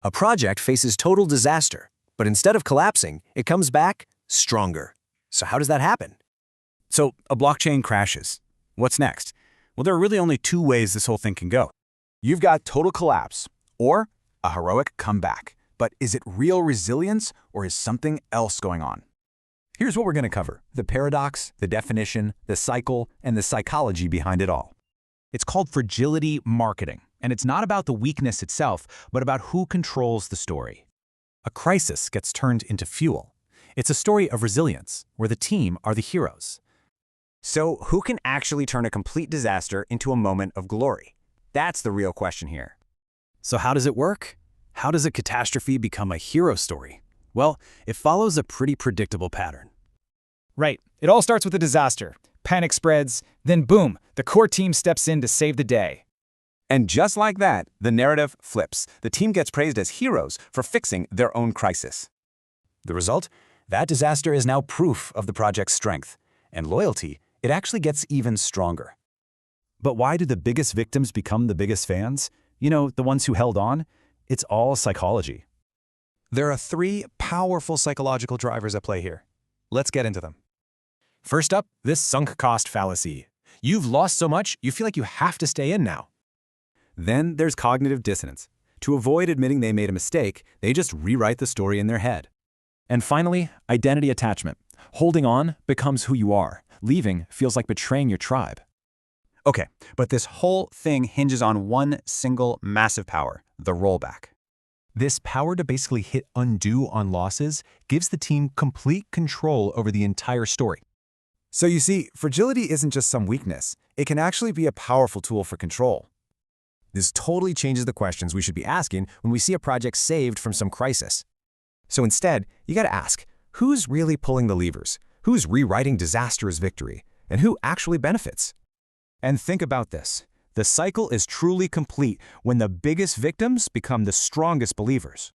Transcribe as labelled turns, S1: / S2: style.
S1: A project faces total disaster, but instead of collapsing, it comes back stronger. So how does that happen?
S2: So a blockchain crashes. What's next? Well, there are really only two ways this whole thing can go. You've got total collapse or a heroic comeback. But is it real resilience or is something else going on? Here's what we're going to cover: the paradox, the definition, the cycle, and the psychology behind it all. It's called fragility marketing, and it's not about the weakness itself, but about who controls the story. A crisis gets turned into fuel. It's a story of resilience, where the team are the heroes.
S3: So who can actually turn a complete disaster into a moment of glory? That's the real question here.
S2: So how does it work? How does a catastrophe become a hero story? Well, it follows a pretty predictable pattern.
S4: Right. It all starts with a disaster. Panic spreads, then boom, the core team steps in to save the day.
S5: And just like that, the narrative flips. The team gets praised as heroes for fixing their own crisis.
S1: The result? That disaster is now proof of the project's strength. And loyalty, it actually gets even stronger.
S2: But why do the biggest victims become the biggest fans? You know, the ones who held on? It's all psychology.
S6: There are three powerful psychological drivers at play here. Let's get into them.
S7: First up, this sunk cost fallacy. You've lost so much, you feel like you have to stay in now.
S2: Then there's cognitive dissonance. To avoid admitting they made a mistake, they just rewrite the story in their head.
S8: And finally, identity attachment. Holding on becomes who you are. Leaving feels like betraying your tribe.
S3: Okay, but this whole thing hinges on one single massive power: the rollback.
S6: This power to basically hit undo on losses gives the team complete control over the entire story.
S9: So you see, fragility isn't just some weakness. It can actually be a powerful tool for control.
S1: This totally changes the questions we should be asking when we see a project saved from some crisis. So instead, you gotta ask, who's really pulling the levers? Who's rewriting disaster as victory? And who actually benefits?
S3: And think about this. The cycle is truly complete when the biggest victims become the strongest believers.